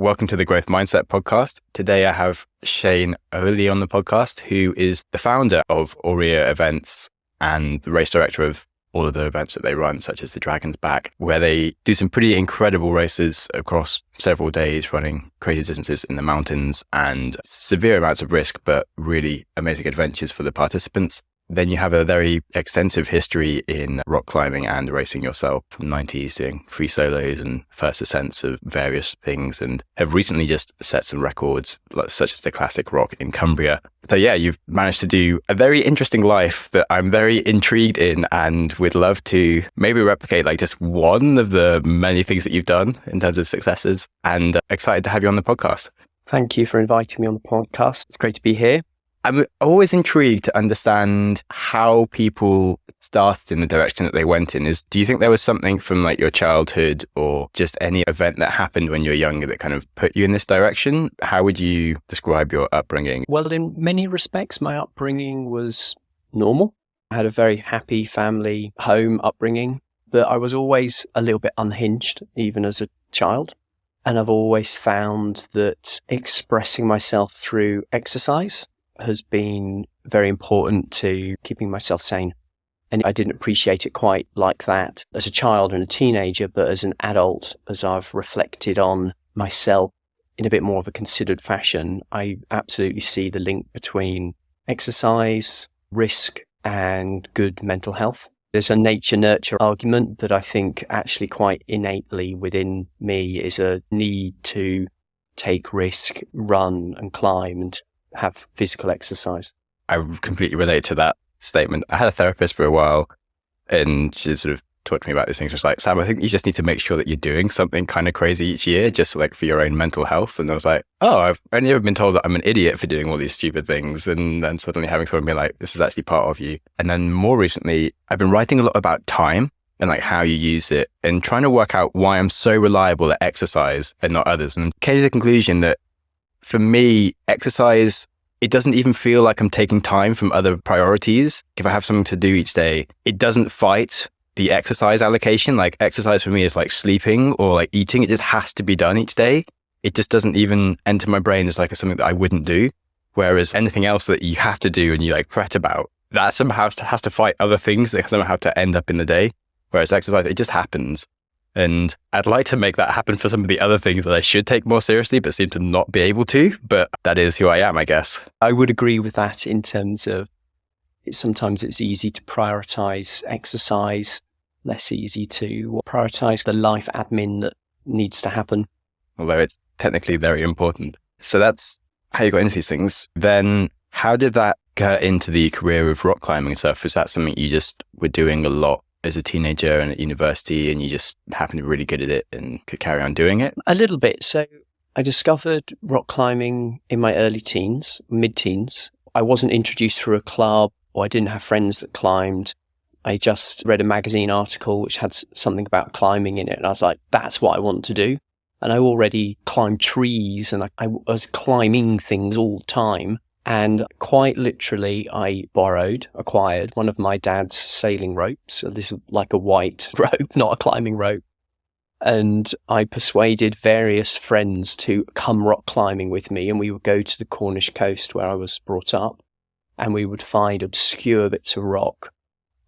Welcome to the Growth Mindset podcast. Today I have Shane Ohly on the podcast, who is the founder of Ourea Events and the race director of all of the events that they run, such as the Dragon's Back, where they do some pretty incredible races across several days, running crazy distances in the mountains and severe amounts of risk, but really amazing adventures for the participants. Then you have a very extensive history in rock climbing and racing yourself from the 90s, doing free solos and first ascents of various things, and have recently just set some records, such as the classic rock in Cumbria. So yeah, you've managed to do a very interesting life that I'm very intrigued in and would love to maybe replicate like just one of the many things that you've done in terms of successes, and excited to have you on the podcast. Thank you for inviting me on the podcast. It's great to be here. I'm always intrigued to understand how people started in the direction that they went in. Do you think there was something from like your childhood or just any event that happened when you were younger that kind of put you in this direction? How would you describe your upbringing? Well, in many respects, my upbringing was normal. I had a very happy family home upbringing, but I was always a little bit unhinged, even as a child. And I've always found that expressing myself through exercise has been very important to keeping myself sane. And I didn't appreciate it quite like that as a child and a teenager, but as an adult, as I've reflected on myself in a bit more of a considered fashion, I absolutely see the link between exercise, risk, and good mental health. There's a nature-nurture argument that I think actually quite innately within me is a need to take risk, run and climb and have physical exercise. I completely relate to that statement. I had a therapist for a while and she sort of talked to me about these things. She was like, Sam, I think you just need to make sure that you're doing something kind of crazy each year, just like for your own mental health. And I was like, oh, I've only ever been told that I'm an idiot for doing all these stupid things. And then suddenly having someone be like, this is actually part of you. And then more recently, I've been writing a lot about time and like how you use it and trying to work out why I'm so reliable at exercise and not others. And came to the conclusion that for me, exercise, it doesn't even feel like I'm taking time from other priorities. If I have something to do each day, it doesn't fight the exercise allocation. Like exercise for me is like sleeping or like eating. It just has to be done each day. It just doesn't even enter my brain as like something that I wouldn't do. Whereas anything else that you have to do and you like fret about, that somehow has to fight other things that somehow have to end up in the day. Whereas exercise, it just happens. And I'd like to make that happen for some of the other things that I should take more seriously, but seem to not be able to. But that is who I am, I guess. I would agree with that in terms of sometimes it's easy to prioritize exercise, less easy to prioritize the life admin that needs to happen. Although it's technically very important. So that's how you got into these things. Then how did that get into the career of rock climbing stuff? Was that something you just were doing a lot as a teenager and at university, and you just happened to be really good at it and could carry on doing it? A little bit. So I discovered rock climbing in my early teens, mid-teens. I wasn't introduced through a club, or I didn't have friends that climbed. I just read a magazine article which had something about climbing in it, and I was like, that's what I want to do. And I already climbed trees, and I was climbing things all the time. And quite literally, I acquired one of my dad's sailing ropes. So this is like a white rope, not a climbing rope. And I persuaded various friends to come rock climbing with me. And we would go to the Cornish coast where I was brought up. And we would find obscure bits of rock.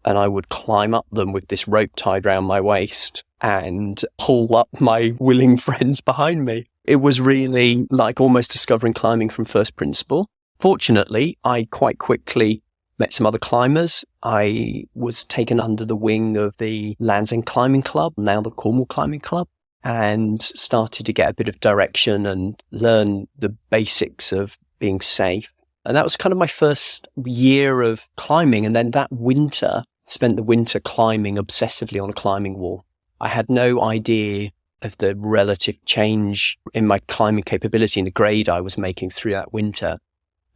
And I would climb up them with this rope tied around my waist and pull up my willing friends behind me. It was really like almost discovering climbing from first principle. Fortunately, I quite quickly met some other climbers. I was taken under the wing of the Land's End Climbing Club, now the Cornwall Climbing Club, and started to get a bit of direction and learn the basics of being safe. And that was kind of my first year of climbing. And then that winter, spent the winter climbing obsessively on a climbing wall. I had no idea of the relative change in my climbing capability and the grade I was making through that winter.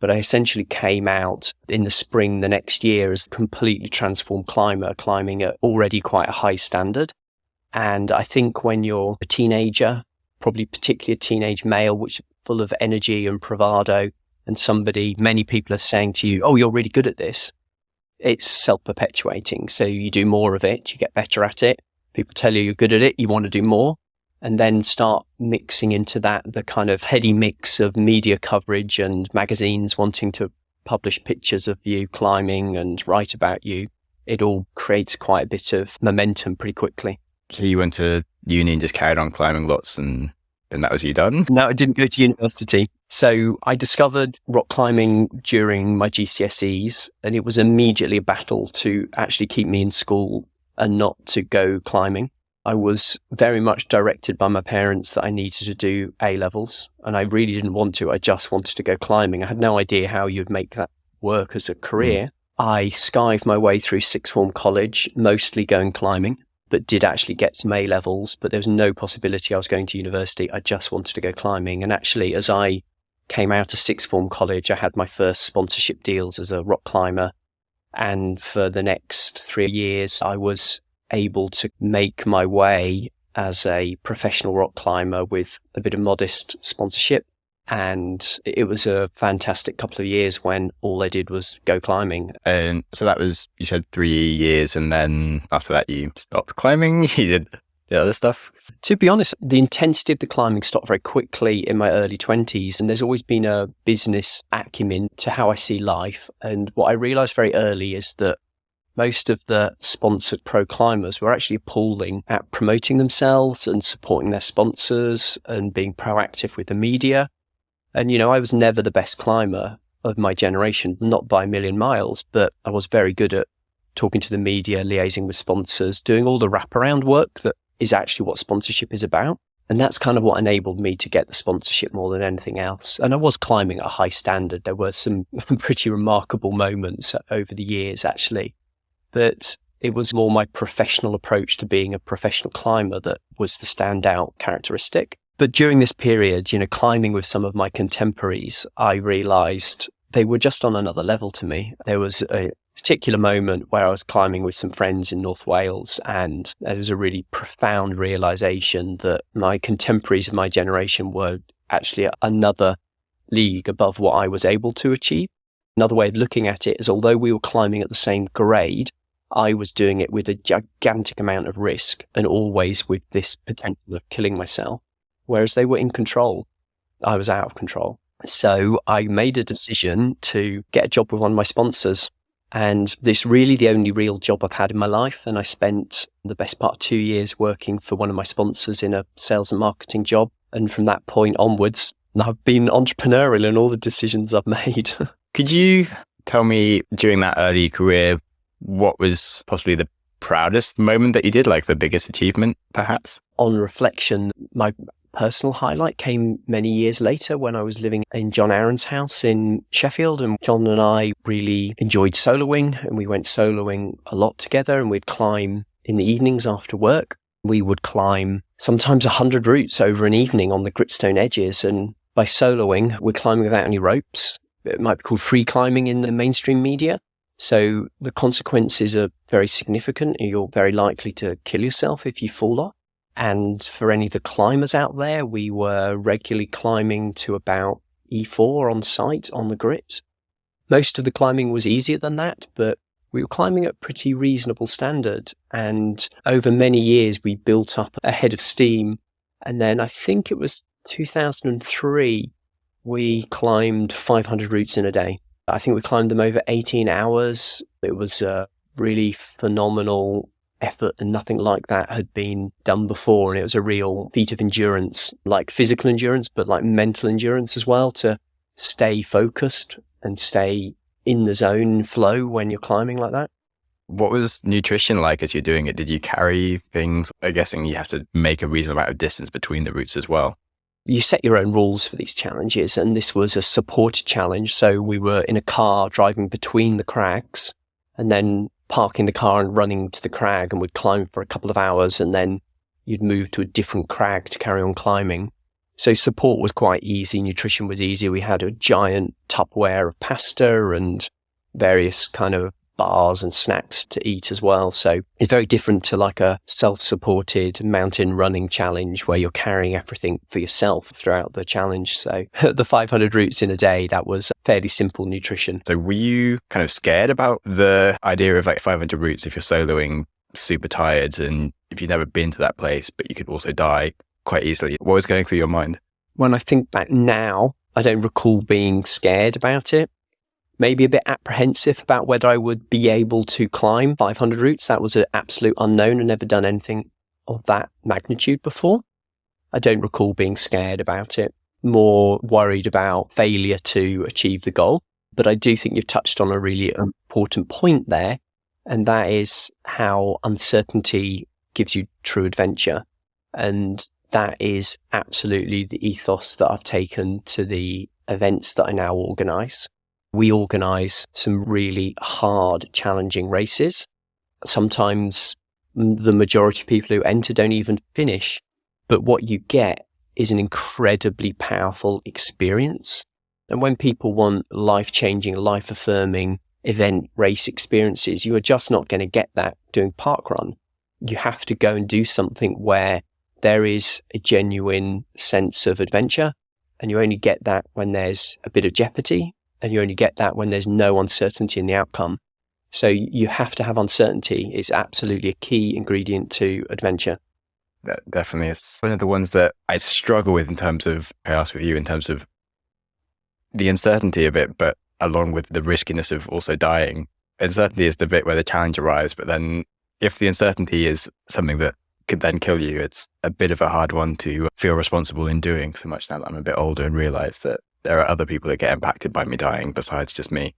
But I essentially came out in the spring the next year as a completely transformed climber, climbing at already quite a high standard. And I think when you're a teenager, probably particularly a teenage male, which is full of energy and bravado, and many people are saying to you, oh, you're really good at this, it's self-perpetuating. So you do more of it, you get better at it. People tell you you're good at it, you want to do more. and then start mixing into that the kind of heady mix of media coverage and magazines wanting to publish pictures of you climbing and write about you. It all creates quite a bit of momentum pretty quickly. So you went to uni and just carried on climbing lots, and then that was you done? No, I didn't go to university. So I discovered rock climbing during my GCSEs, and it was immediately a battle to actually keep me in school and not to go climbing. I was very much directed by my parents that I needed to do A-levels, and I really didn't want to. I just wanted to go climbing. I had no idea how you'd make that work as a career. I skived my way through sixth form college, mostly going climbing, but did actually get some A-levels, but there was no possibility I was going to university. I just wanted to go climbing. And actually, as I came out of sixth form college, I had my first sponsorship deals as a rock climber. And for the next 3 years, I was able to make my way as a professional rock climber with a bit of modest sponsorship. And it was a fantastic couple of years when all I did was go climbing. And so that was, you said 3 years, and then after that you stopped climbing, you did the other stuff? To be honest, the intensity of the climbing stopped very quickly in my early 20s. And there's always been a business acumen to how I see life. And what I realized very early is that most of the sponsored pro climbers were actually appalling at promoting themselves and supporting their sponsors and being proactive with the media. And, I was never the best climber of my generation, not by a million miles, but I was very good at talking to the media, liaising with sponsors, doing all the wraparound work that is actually what sponsorship is about. And that's kind of what enabled me to get the sponsorship more than anything else. And I was climbing at a high standard. There were some pretty remarkable moments over the years, actually. But it was more my professional approach to being a professional climber that was the standout characteristic. But during this period, climbing with some of my contemporaries, I realized they were just on another level to me. There was a particular moment where I was climbing with some friends in North Wales, and there was a really profound realization that my contemporaries of my generation were actually another league above what I was able to achieve. Another way of looking at it is, although we were climbing at the same grade, I was doing it with a gigantic amount of risk and always with this potential of killing myself. Whereas they were in control, I was out of control. So I made a decision to get a job with one of my sponsors. And this really the only real job I've had in my life. And I spent the best part of 2 years working for one of my sponsors in a sales and marketing job. And from that point onwards, I've been entrepreneurial in all the decisions I've made. Could you tell me, during that early career, what was possibly the proudest moment that you did, like the biggest achievement, perhaps? On reflection, my personal highlight came many years later when I was living in John Aaron's house in Sheffield, and John and I really enjoyed soloing, and we went soloing a lot together, and we'd climb in the evenings after work. We would climb sometimes 100 routes over an evening on the gritstone edges, and by soloing, we're climbing without any ropes. It might be called free climbing in the mainstream media. So the consequences are very significant. You're very likely to kill yourself if you fall off. And for any of the climbers out there, we were regularly climbing to about E4 on site on the grit. Most of the climbing was easier than that, but we were climbing at pretty reasonable standard. And over many years, we built up a head of steam. And then I think it was 2003, we climbed 500 routes in a day. I think we climbed them over 18 hours. It was a really phenomenal effort, and nothing like that had been done before. And it was a real feat of endurance, like physical endurance, but like mental endurance as well, to stay focused and stay in the zone flow when you're climbing like that. What was nutrition like as you're doing it? Did you carry things? I'm guessing you have to make a reasonable amount of distance between the routes as well. You set your own rules for these challenges, and this was a supported challenge. So we were in a car driving between the crags and then parking the car and running to the crag, and we'd climb for a couple of hours, and then you'd move to a different crag to carry on climbing. So support was quite easy. Nutrition was easy. We had a giant Tupperware of pasta and various kind of bars and snacks to eat as well. So it's very different to like a self-supported mountain running challenge where you're carrying everything for yourself throughout the challenge. So the 500 routes in a day, that was fairly simple nutrition. So were you kind of scared about the idea of like 500 routes if you're soloing, super tired, and if you've never been to that place, but you could also die? quite easily. What was going through your mind? When I think back now, I don't recall being scared about it. Maybe a bit apprehensive about whether I would be able to climb 500 routes. That was an absolute unknown. I'd never done anything of that magnitude before. I don't recall being scared about it, more worried about failure to achieve the goal. But I do think you've touched on a really important point there, and that is how uncertainty gives you true adventure. And that is absolutely the ethos that I've taken to the events that I now organise. We organise some really hard, challenging races. Sometimes the majority of people who enter don't even finish. But what you get is an incredibly powerful experience. And when people want life-changing, life-affirming event race experiences, you are just not going to get that doing parkrun. You have to go and do something where there is a genuine sense of adventure, and you only get that when there's a bit of jeopardy, and you only get that when there's no uncertainty in the outcome. So you have to have uncertainty. It's absolutely a key ingredient to adventure. That definitely is one of the ones that I struggle with in terms of chaos with you, in terms of the uncertainty of it, but along with the riskiness of also dying. Uncertainty is the bit where the challenge arrives, but then if the uncertainty is something that could then kill you, it's a bit of a hard one to feel responsible in doing, so much now that I'm a bit older and realize that there are other people that get impacted by me dying besides just me.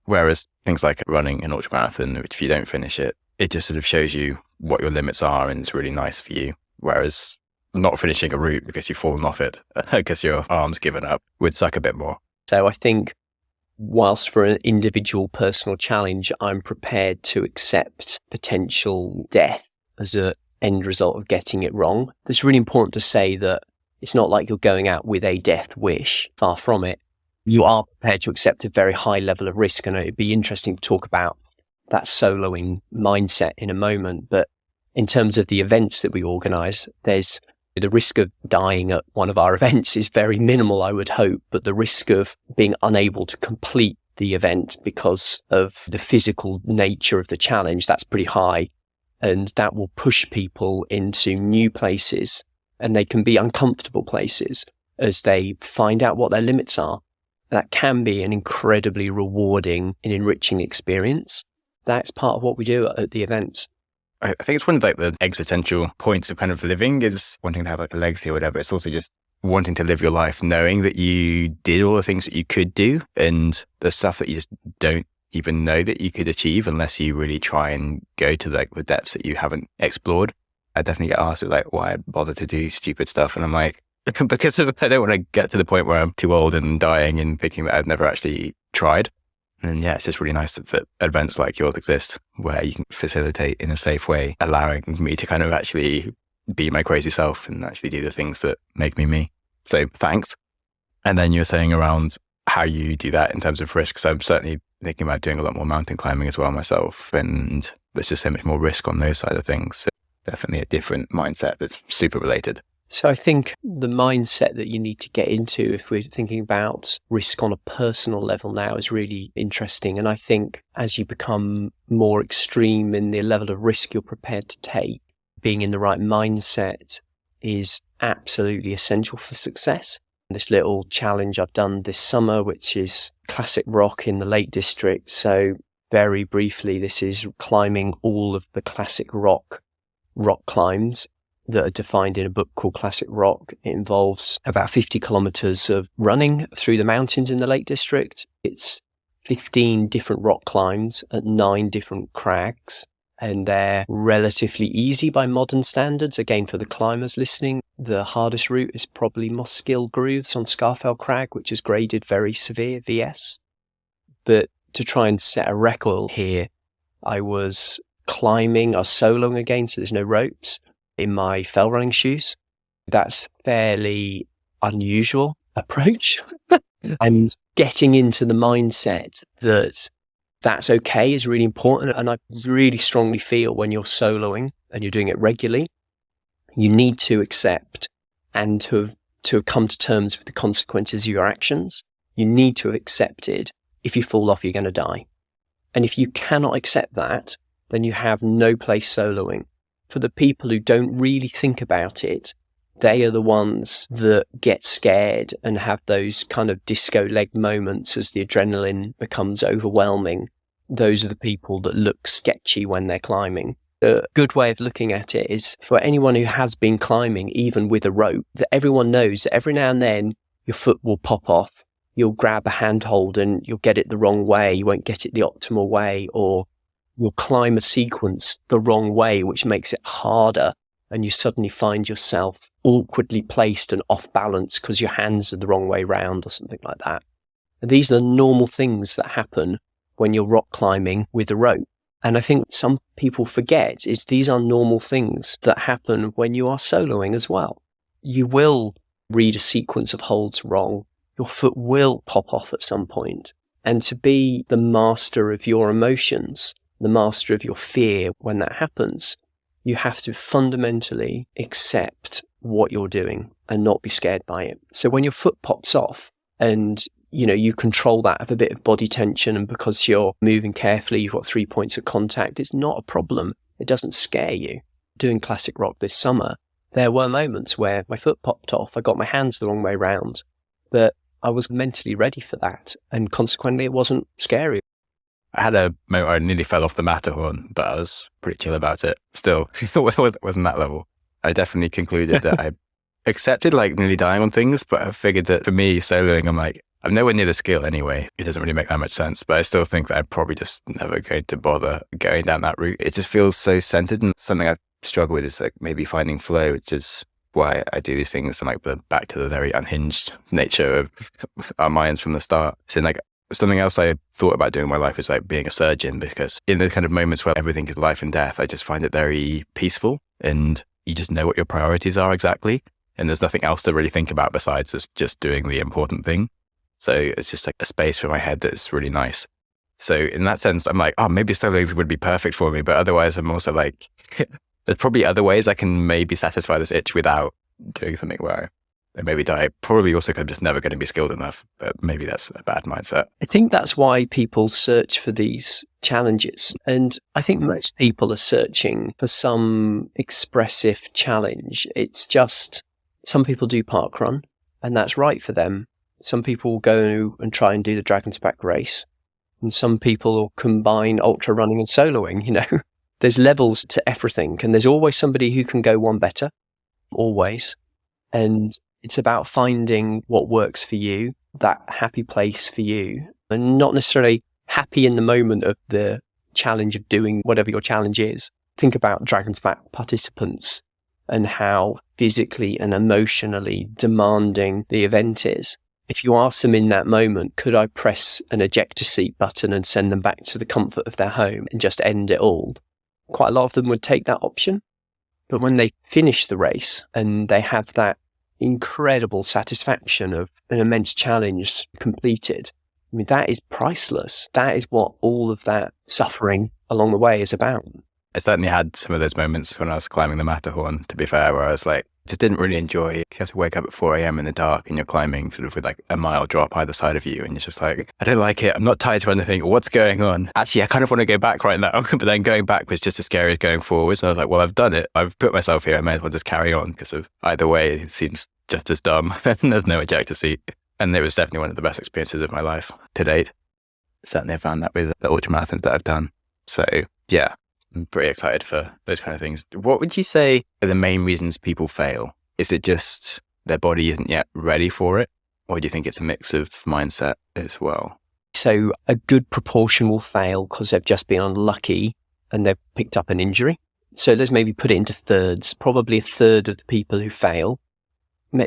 Whereas things like running an ultramarathon, which if you don't finish it, it just sort of shows you what your limits are and it's really nice for you. Whereas not finishing a route because you've fallen off it, because your arm's given up, would suck a bit more. So I think whilst for an individual personal challenge, I'm prepared to accept potential death as an end result of getting it wrong. It's really important to say that it's not like you're going out with a death wish, far from it. You are prepared to accept a very high level of risk, and it'd be interesting to talk about that soloing mindset in a moment. But in terms of the events that we organise, there's the risk of dying at one of our events is very minimal, I would hope, but the risk of being unable to complete the event because of the physical nature of the challenge, that's pretty high. And that will push people into new places, and they can be uncomfortable places as they find out what their limits are. That can be an incredibly rewarding and enriching experience. That's part of what we do at the events. I think it's one of like the existential points of kind of living is wanting to have like a legacy or whatever. It's also just wanting to live your life knowing that you did all the things that you could do and the stuff that you just don't even know that you could achieve unless you really try and go to like the depths that you haven't explored. I definitely get asked like why I bother to do stupid stuff, and I'm like, because I don't want to get to the point where I'm too old and dying and thinking that I've never actually tried. And yeah, it's just really nice that events like yours exist where you can facilitate in a safe way, allowing me to kind of actually be my crazy self and actually do the things that make me me. So thanks. And then you're saying around how you do that in terms of risk. So I'm certainly thinking about doing a lot more mountain climbing as well myself. And there's just so much more risk on those side of things. So definitely a different mindset that's super related. So I think the mindset that you need to get into if we're thinking about risk on a personal level now is really interesting. And I think as you become more extreme in the level of risk you're prepared to take, being in the right mindset is absolutely essential for success. This little challenge I've done this summer, which is classic rock in the Lake District. So very briefly, this is climbing all of the classic rock climbs that are defined in a book called Classic Rock. It involves about 50 kilometers of running through the mountains in the Lake District. It's 15 different rock climbs at 9 different crags, and they're relatively easy by modern standards. Again, for the climbers listening, the hardest route is probably Moskill Grooves on Scarfell Crag, which is graded very severe, VS. But to try and set a record here, I was soloing again, so there's no ropes, in my fell running shoes. That's fairly unusual approach. And getting into the mindset that that's okay is really important. And I really strongly feel when you're soloing and you're doing it regularly, you need to accept and to have come to terms with the consequences of your actions. You need to have accepted if you fall off, you're going to die. And if you cannot accept that, then you have no place soloing. For the people who don't really think about it, they are the ones that get scared and have those kind of disco leg moments as the adrenaline becomes overwhelming. Those are the people that look sketchy when they're climbing. A good way of looking at it is for anyone who has been climbing, even with a rope, that everyone knows that every now and then your foot will pop off. You'll grab a handhold and you'll get it the wrong way. You won't get it the optimal way, or you'll climb a sequence the wrong way, which makes it harder. And you suddenly find yourself awkwardly placed and off balance because your hands are the wrong way round or something like that. And these are the normal things that happen when you're rock climbing with a rope. And I think some people forget is these are normal things that happen when you are soloing as well. You will read a sequence of holds wrong. Your foot will pop off at some point. And to be the master of your emotions, the master of your fear when that happens, you have to fundamentally accept what you're doing and not be scared by it. So when your foot pops off and you control that with a bit of body tension, and because you're moving carefully, you've got 3 points of contact, it's not a problem. It doesn't scare you. Doing classic rock this summer, there were moments where my foot popped off. I got my hands the wrong way round, but I was mentally ready for that. And consequently, it wasn't scary. I had a moment where I nearly fell off the Matterhorn, but I was pretty chill about it. Still, it wasn't that level. I definitely concluded that I accepted nearly dying on things, but I figured that for me, soloing, I'm nowhere near the skill anyway. It doesn't really make that much sense, but I still think that I'm probably just never going to bother going down that route. It just feels so centered, and something I struggle with is maybe finding flow, which is why I do these things, and back to the very unhinged nature of our minds from the start. So something else I thought about doing in my life is being a surgeon, because in the kind of moments where everything is life and death, I just find it very peaceful, and you just know what your priorities are exactly. And there's nothing else to really think about besides just doing the important thing. So it's just a space for my head that's really nice. So in that sense, I'm maybe soloing would be perfect for me, but otherwise I'm also there's probably other ways I can maybe satisfy this itch without doing something where I maybe die. Probably also I'm just never going to be skilled enough, but maybe that's a bad mindset. I think that's why people search for these challenges. And I think most people are searching for some expressive challenge. It's just some people do parkrun, and that's right for them. Some people will go and try and do the Dragon's Back race, and some people will combine ultra running and soloing. There's levels to everything, and there's always somebody who can go one better, always. And it's about finding what works for you, that happy place for you, and not necessarily happy in the moment of the challenge of doing whatever your challenge is. Think about Dragon's Back participants and how physically and emotionally demanding the event is. If you ask them in that moment, could I press an ejector seat button and send them back to the comfort of their home and just end it all? Quite a lot of them would take that option. But when they finish the race and they have that incredible satisfaction of an immense challenge completed, that is priceless. That is what all of that suffering along the way is about. I certainly had some of those moments when I was climbing the Matterhorn, to be fair, where I was just didn't really enjoy it. You have to wake up at 4 a.m. in the dark and you're climbing sort of with a mile drop either side of you. And you're just I don't like it. I'm not tied to anything. What's going on? Actually, I kind of want to go back right now. But then going back was just as scary as going forward. So I was well, I've done it. I've put myself here. I may as well just carry on, because of either way, it seems just as dumb. There's no ejector seat. And it was definitely one of the best experiences of my life to date. Certainly I found that with the ultramarathons that I've done. So yeah, I'm pretty excited for those kind of things. What would you say are the main reasons people fail? Is it just their body isn't yet ready for it? Or do you think it's a mix of mindset as well? So a good proportion will fail because they've just been unlucky and they've picked up an injury. So let's maybe put it into thirds. Probably a third of the people who fail.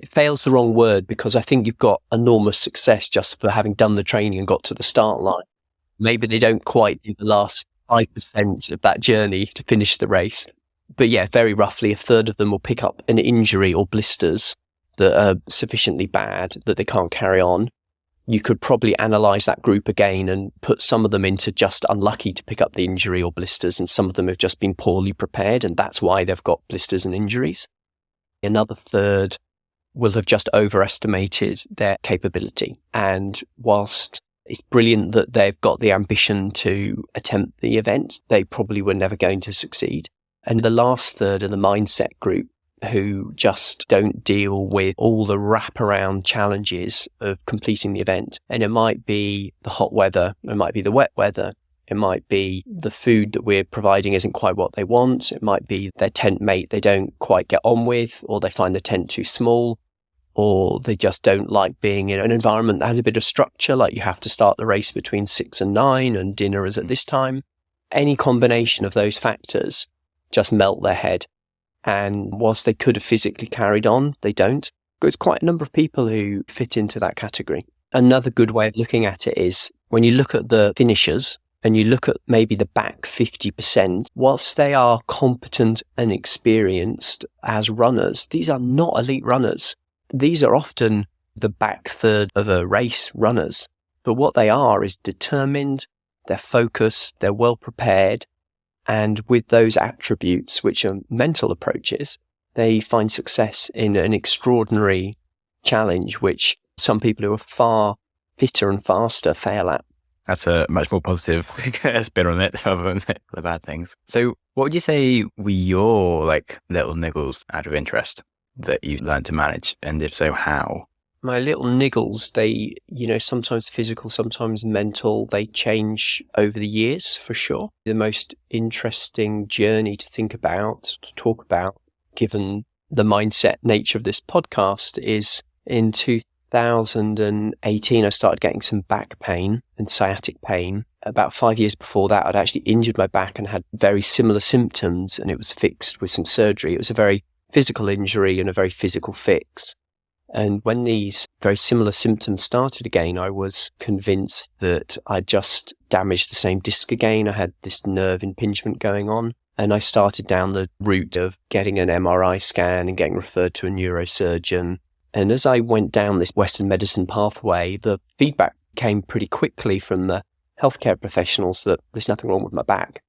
Fail's the wrong word, because I think you've got enormous success just for having done the training and got to the start line. Maybe they don't quite do the last 5% of that journey to finish the race. But yeah, very roughly a third of them will pick up an injury or blisters that are sufficiently bad that they can't carry on. You could probably analyse that group again and put some of them into just unlucky to pick up the injury or blisters, and some of them have just been poorly prepared, and that's why they've got blisters and injuries. Another third will have just overestimated their capability. And whilst it's brilliant that they've got the ambition to attempt the event, they probably were never going to succeed. And the last third of the mindset group who just don't deal with all the wraparound challenges of completing the event. And it might be the hot weather, it might be the wet weather, it might be the food that we're providing isn't quite what they want, it might be their tent mate they don't quite get on with, or they find the tent too small, or they just don't like being in an environment that has a bit of structure, like you have to start the race between 6 and 9 and dinner is at this time. Any combination of those factors just melt their head. And whilst they could have physically carried on, they don't. There's quite a number of people who fit into that category. Another good way of looking at it is when you look at the finishers and you look at maybe the back 50%, whilst they are competent and experienced as runners, these are not elite runners. These are often the back third of a race runners. But what they are is determined, they're focused, they're well prepared. And with those attributes, which are mental approaches, they find success in an extraordinary challenge, which some people who are far fitter and faster fail at. That's a much more positive spin on it rather than the bad things. So what would you say were your little niggles out of interest that you learned to manage? And if so, how? My little niggles, they, sometimes physical, sometimes mental, they change over the years for sure. The most interesting journey to think about, to talk about, given the mindset nature of this podcast, is in 2018, I started getting some back pain and sciatic pain. About 5 years before that, I'd actually injured my back and had very similar symptoms, and it was fixed with some surgery. It was a very physical injury and a very physical fix. And when these very similar symptoms started again, I was convinced that I'd just damaged the same disc again. I had this nerve impingement going on. And I started down the route of getting an MRI scan and getting referred to a neurosurgeon. And as I went down this Western medicine pathway, the feedback came pretty quickly from the healthcare professionals that there's nothing wrong with my back.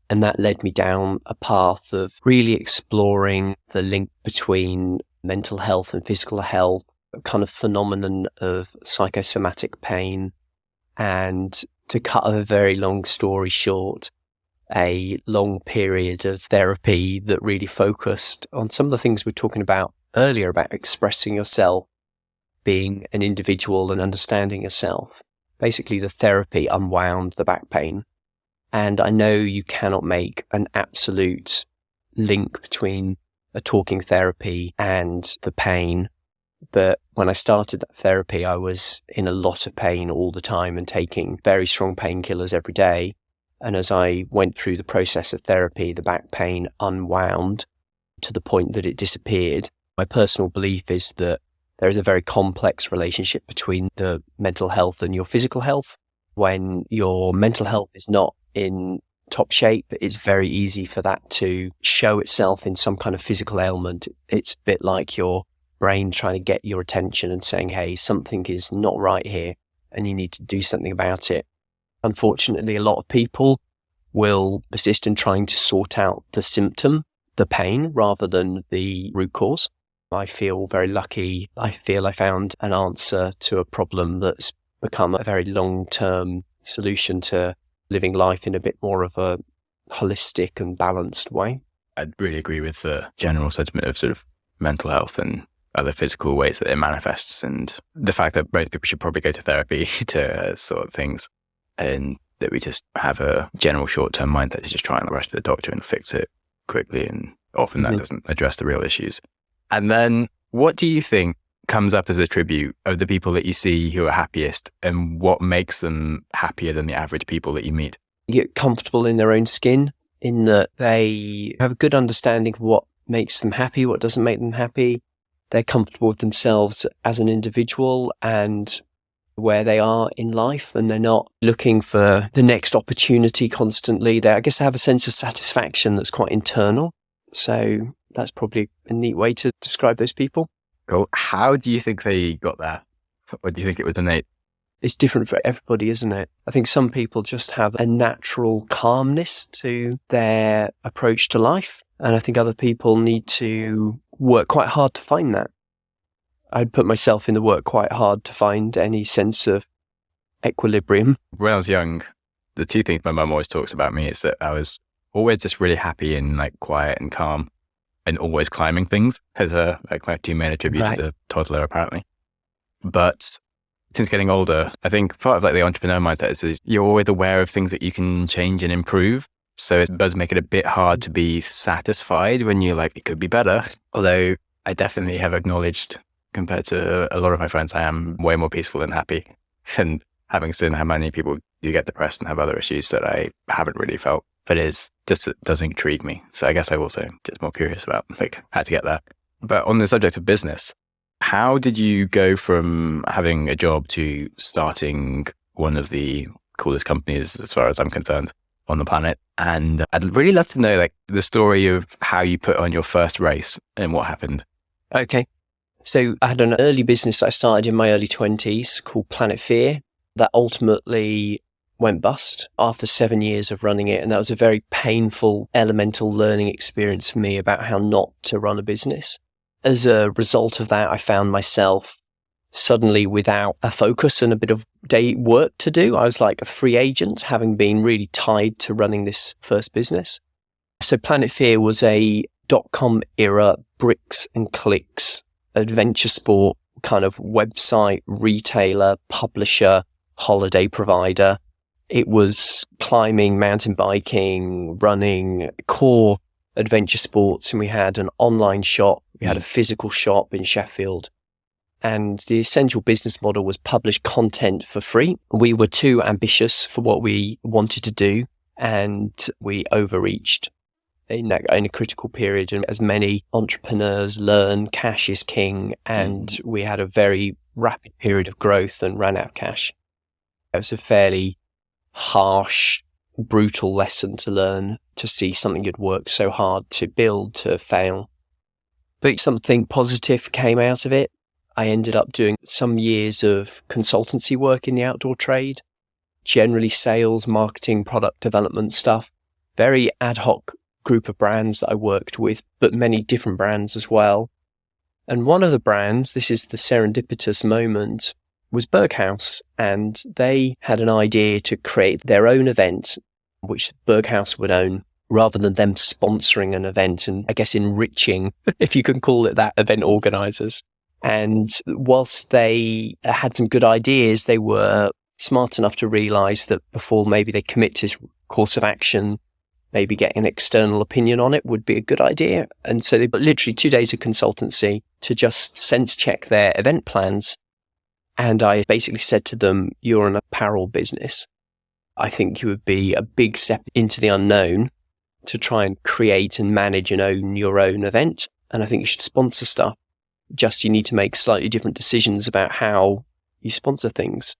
And that led me down a path of really exploring the link between mental health and physical health, a kind of phenomenon of psychosomatic pain. And to cut a very long story short, a long period of therapy that really focused on some of the things we were talking about earlier about expressing yourself, being an individual and understanding yourself. Basically, the therapy unwound the back pain. And I know you cannot make an absolute link between a talking therapy and the pain. But when I started that therapy, I was in a lot of pain all the time and taking very strong painkillers every day. And as I went through the process of therapy, the back pain unwound to the point that it disappeared. My personal belief is that there is a very complex relationship between the mental health and your physical health. When your mental health is not in top shape, it's very easy for that to show itself in some kind of physical ailment. It's a bit like your brain trying to get your attention and saying, hey, something is not right here and you need to do something about it. Unfortunately, a lot of people will persist in trying to sort out the symptom, the pain, rather than the root cause. I feel very lucky. I feel I found an answer to a problem that's become a very long-term solution to living life in a bit more of a holistic and balanced way. I'd really agree with the general sentiment of sort of mental health and other physical ways that it manifests, and the fact that most people should probably go to therapy to sort of things, and that we just have a general short-term mindset to just try and rush to the doctor and fix it quickly, and often that doesn't address the real issues. And then what do you think comes up as a tribute of the people that you see who are happiest, and what makes them happier than the average people that you meet? Get comfortable in their own skin, in that they have a good understanding of what makes them happy, what doesn't make them happy. They're comfortable with themselves as an individual and where they are in life, and they're not looking for the next opportunity constantly. I guess they have a sense of satisfaction that's quite internal. So that's probably a neat way to describe those people. Cool. How do you think they got there? Or do you think it was innate? It's different for everybody, isn't it? I think some people just have a natural calmness to their approach to life. And I think other people need to work quite hard to find that. I'd put myself in the work quite hard to find any sense of equilibrium. When I was young, the two things my mum always talks about me is that I was always just really happy and quiet and calm. and always climbing things as like my two main attributes as a toddler, apparently. But since getting older, I think part of like the entrepreneur mindset is you're always aware of things that you can change and improve. So it does make it a bit hard to be satisfied when you're like, it could be better. Although I definitely have acknowledged, compared to a lot of my friends, I am way more peaceful and happy. And having seen how many people do get depressed and have other issues that I haven't really felt, but it does intrigue me. So I guess I'm also just more curious about like how to get there. But on the subject of business, how did you go from having a job to starting one of the coolest companies, as far as I'm concerned, on the planet? And I'd really love to know like the story of how you put on your first race and what happened. Okay. So I had an early business that I started in my early 20s called Planet Fear that ultimately went bust after 7 years of running it. And that was a very painful, elemental learning experience for me about how not to run a business. As a result of that, I found myself suddenly without a focus and a bit of day work to do. I was like a free agent, having been really tied to running this first business. So Planet Fear was a .com era bricks and clicks adventure sport kind of website, retailer, publisher, holiday provider. It was climbing, mountain biking, running, core adventure sports. And we had an online shop. We had a physical shop in Sheffield. And the essential business model was publish content for free. We were too ambitious for what we wanted to do, and we overreached in a critical period. And as many entrepreneurs learn, cash is king, and we had a very rapid period of growth and ran out of cash. It was a fairly harsh, brutal lesson to learn, to see something you'd worked so hard to build to fail. But something positive came out of it. I ended up doing some years of consultancy work in the outdoor trade, generally sales, marketing, product development stuff, very ad hoc group of brands that I worked with, but many different brands as well. And one of the brands, this is the serendipitous moment, was Berghaus, and they had an idea to create their own event, which Berghaus would own, rather than them sponsoring an event and I guess enriching, if you can call it that, event organizers. And whilst they had some good ideas, they were smart enough to realize that before maybe they commit to this course of action, maybe getting an external opinion on it would be a good idea. And so they got literally 2 days of consultancy to just sense check their event plans. And I basically said to them, you're an apparel business. I think you would be a big step into the unknown to try and create and manage and own your own event. And I think you should sponsor stuff. Just you need to make slightly different decisions about how you sponsor things.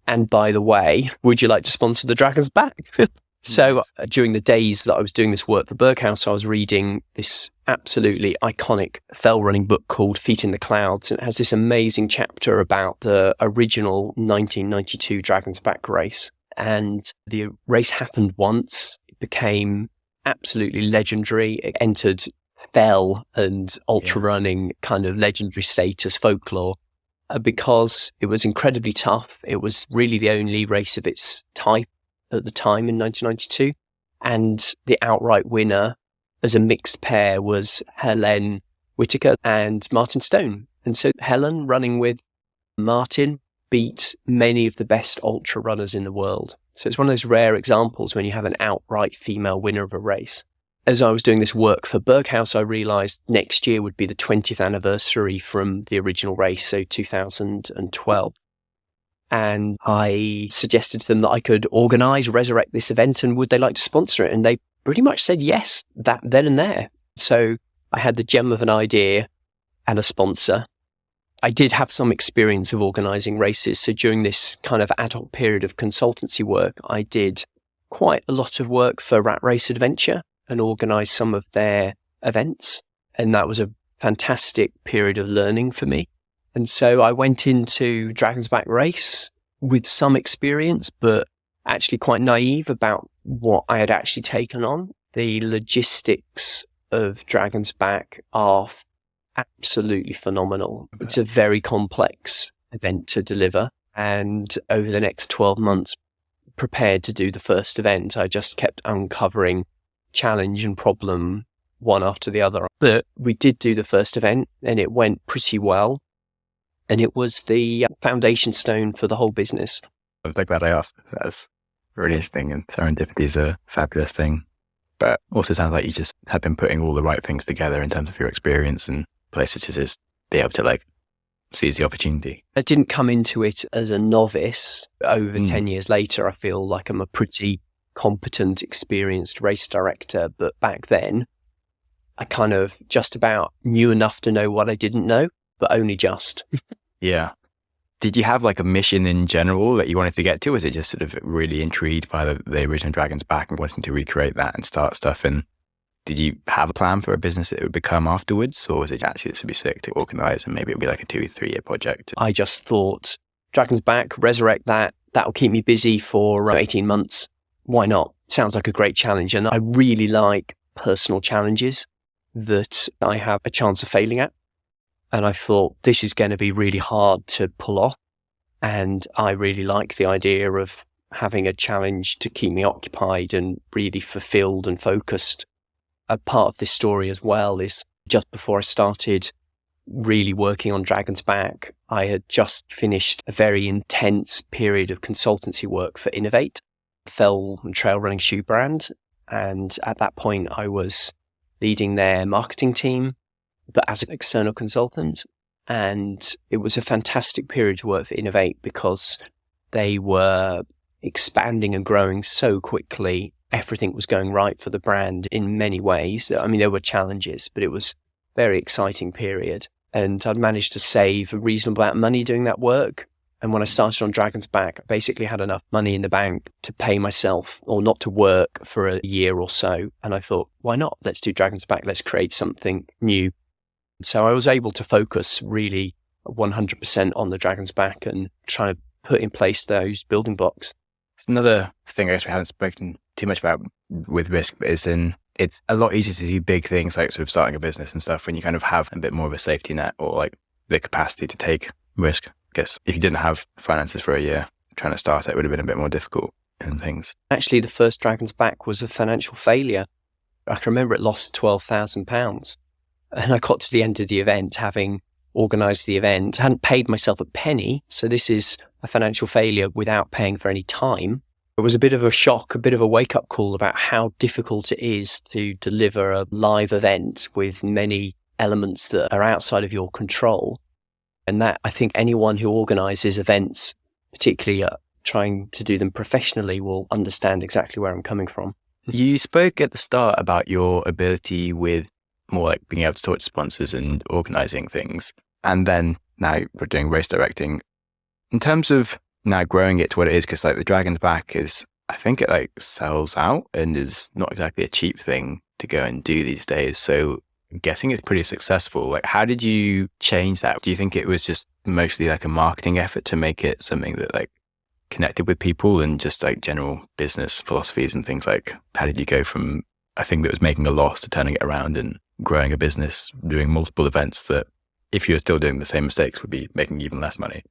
And by the way, would you like to sponsor the Dragon's Back? So during the days that I was doing this work for Berghaus, I was reading this absolutely iconic fell running book called Feet in the Clouds. And it has this amazing chapter about the original 1992 Dragon's Back race. And the race happened once. It became absolutely legendary. It entered fell and ultra running kind of legendary status folklore because it was incredibly tough. It was really the only race of its type at the time in 1992. And the outright winner as a mixed pair was Helen Whitaker and Martin Stone. And so Helen, running with Martin, beat many of the best ultra runners in the world. So it's one of those rare examples when you have an outright female winner of a race. As I was doing this work for Berghaus, I realized next year would be the 20th anniversary from the original race, so 2012. And I suggested to them that I could resurrect this event, and would they like to sponsor it? And they pretty much said yes, that then and there. So I had the gem of an idea and a sponsor. I did have some experience of organizing races. So during this kind of ad hoc period of consultancy work, I did quite a lot of work for Rat Race Adventure and organized some of their events. And that was a fantastic period of learning for me. And so I went into Dragon's Back Race with some experience, but actually quite naive about what I had actually taken on. The logistics of Dragon's Back are absolutely phenomenal. It's a very complex event to deliver. And over the next 12 months, prepared to do the first event, I just kept uncovering challenge and problem one after the other. But we did do the first event and it went pretty well. And it was the foundation stone for the whole business. I'm so glad I asked. That's really interesting, and serendipity is a fabulous thing. But also sounds like you just have been putting all the right things together in terms of your experience and places to just be able to like seize the opportunity. I didn't come into it as a novice. Over 10 years later, I feel like I'm a pretty competent, experienced race director. But back then, I kind of just about knew enough to know what I didn't know, but only just. Yeah. Did you have like a mission in general that you wanted to get to? Was it just sort of really intrigued by the original Dragon's Back and wanting to recreate that and start stuff? And did you have a plan for a business that it would become afterwards? Or was it actually this would be sick to organize and maybe it would be like a 2-3 year project? I just thought Dragon's Back, resurrect that. That'll keep me busy for 18 months. Why not? Sounds like a great challenge. And I really like personal challenges that I have a chance of failing at. And I thought this is going to be really hard to pull off. And I really like the idea of having a challenge to keep me occupied and really fulfilled and focused. A part of this story as well is just before I started really working on Dragon's Back, I had just finished a very intense period of consultancy work for Innovate, a fell and trail running shoe brand. And at that point, I was leading their marketing team, but as an external consultant. And it was a fantastic period to work for Innovate because they were expanding and growing so quickly. Everything was going right for the brand in many ways. I mean, there were challenges, but it was a very exciting period. And I'd managed to save a reasonable amount of money doing that work. And when I started on Dragon's Back, I basically had enough money in the bank to pay myself or not to work for a year or so. And I thought, why not? Let's do Dragon's Back. Let's create something new. So I was able to focus really 100% on the Dragon's Back and trying to put in place those building blocks. It's another thing I guess we haven't spoken too much about with risk, but it's a lot easier to do big things like sort of starting a business and stuff when you kind of have a bit more of a safety net or like the capacity to take risk. I guess if you didn't have finances for a year, trying to start it would have been a bit more difficult and things. Actually, the first Dragon's Back was a financial failure. I can remember it lost £12,000. And I got to the end of the event, having organised the event, hadn't paid myself a penny. So this is a financial failure without paying for any time. It was a bit of a shock, a bit of a wake-up call about how difficult it is to deliver a live event with many elements that are outside of your control. And that, I think anyone who organises events, particularly trying to do them professionally, will understand exactly where I'm coming from. You spoke at the start about your ability with more like being able to talk to sponsors and organising things. And then now we're doing race directing. In terms of now growing it to what it is, because like the Dragon's Back is, I think it like sells out and is not exactly a cheap thing to go and do these days. So I'm guessing it's pretty successful. Like, how did you change that? Do you think it was just mostly like a marketing effort to make it something that like connected with people and just like general business philosophies and things? Like, how did you go from a thing that was making a loss to turning it around and growing a business, doing multiple events that if you were still doing the same mistakes would be making even less money?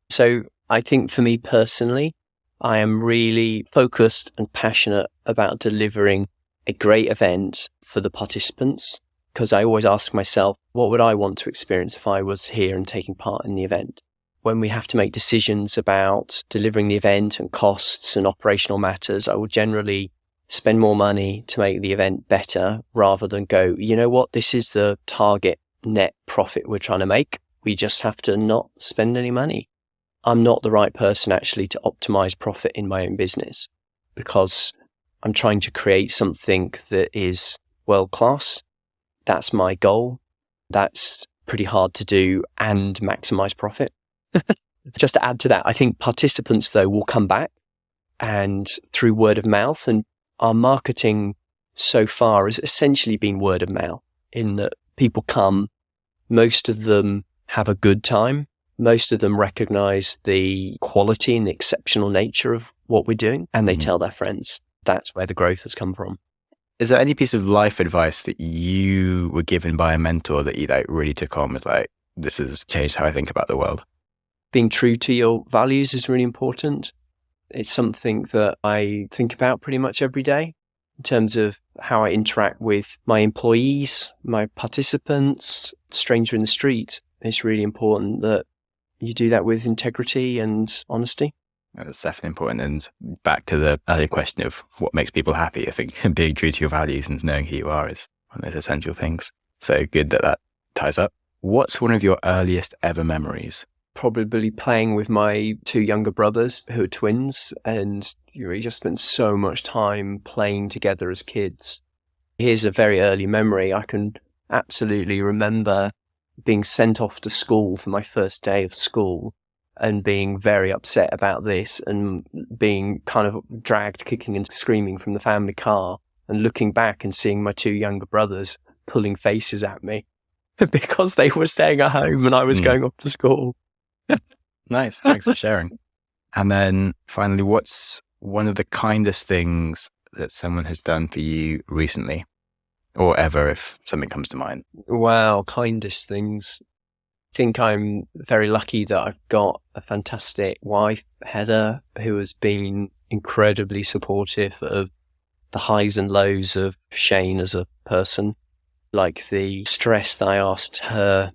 So I think for me personally, I am really focused and passionate about delivering a great event for the participants, because I always ask myself, what would I want to experience if I was here and taking part in the event? When we have to make decisions about delivering the event and costs and operational matters, I will generally spend more money to make the event better rather than go, you know what, this is the target net profit we're trying to make. We just have to not spend any money. I'm not the right person actually to optimize profit in my own business because I'm trying to create something that is world class. That's my goal. That's pretty hard to do and maximize profit. Just to add to that, I think participants though will come back and through word of mouth, and our marketing so far has essentially been word of mouth in that people come, most of them have a good time. Most of them recognize the quality and the exceptional nature of what we're doing, and they tell their friends. That's where the growth has come from. Is there any piece of life advice that you were given by a mentor that you like really took on as like, this has changed how I think about the world? Being true to your values is really important. It's something that I think about pretty much every day. in terms of how I interact with my employees, my participants, stranger in the street. It's really important that you do that with integrity and honesty. That's definitely important. And back to the earlier question of what makes people happy, I think being true to your values and knowing who you are is one of those essential things. So good that ties up. What's one of your earliest ever memories? Probably playing with my two younger brothers who are twins, and we just spent so much time playing together as kids. Here's a very early memory. I can absolutely remember being sent off to school for my first day of school and being very upset about this and being kind of dragged kicking and screaming from the family car and looking back and seeing my two younger brothers pulling faces at me because they were staying at home and I was going off to school. Nice. Thanks for sharing. And then finally, what's one of the kindest things that someone has done for you recently or ever, if something comes to mind? Wow, kindest things. I think I'm very lucky that I've got a fantastic wife, Heather, who has been incredibly supportive of the highs and lows of Shane as a person. Like the stress that I asked her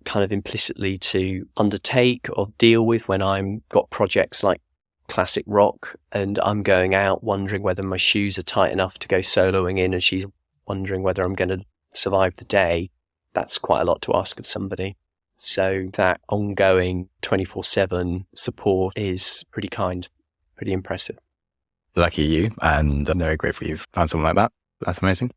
kind of implicitly to undertake or deal with when I'm got projects like classic rock and I'm going out wondering whether my shoes are tight enough to go soloing in and she's wondering whether I'm going to survive the day. That's quite a lot to ask of somebody. So that ongoing 24/7 support is pretty kind, pretty impressive. Lucky you, and I'm very grateful you've found someone like that. That's amazing.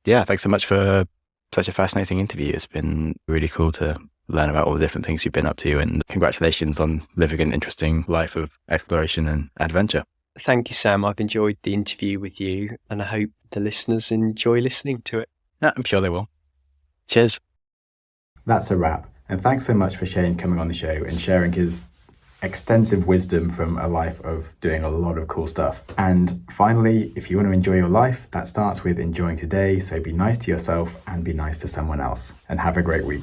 Yeah, thanks so much for such a fascinating interview. It's been really cool to learn about all the different things you've been up to, and congratulations on living an interesting life of exploration and adventure. Thank you, Sam. I've enjoyed the interview with you, and I hope the listeners enjoy listening to it. Yeah, I'm sure they will. Cheers. That's a wrap. And thanks so much for Shane coming on the show and sharing his extensive wisdom from a life of doing a lot of cool stuff. And finally, if you want to enjoy your life, that starts with enjoying today. So be nice to yourself and be nice to someone else. And have a great week.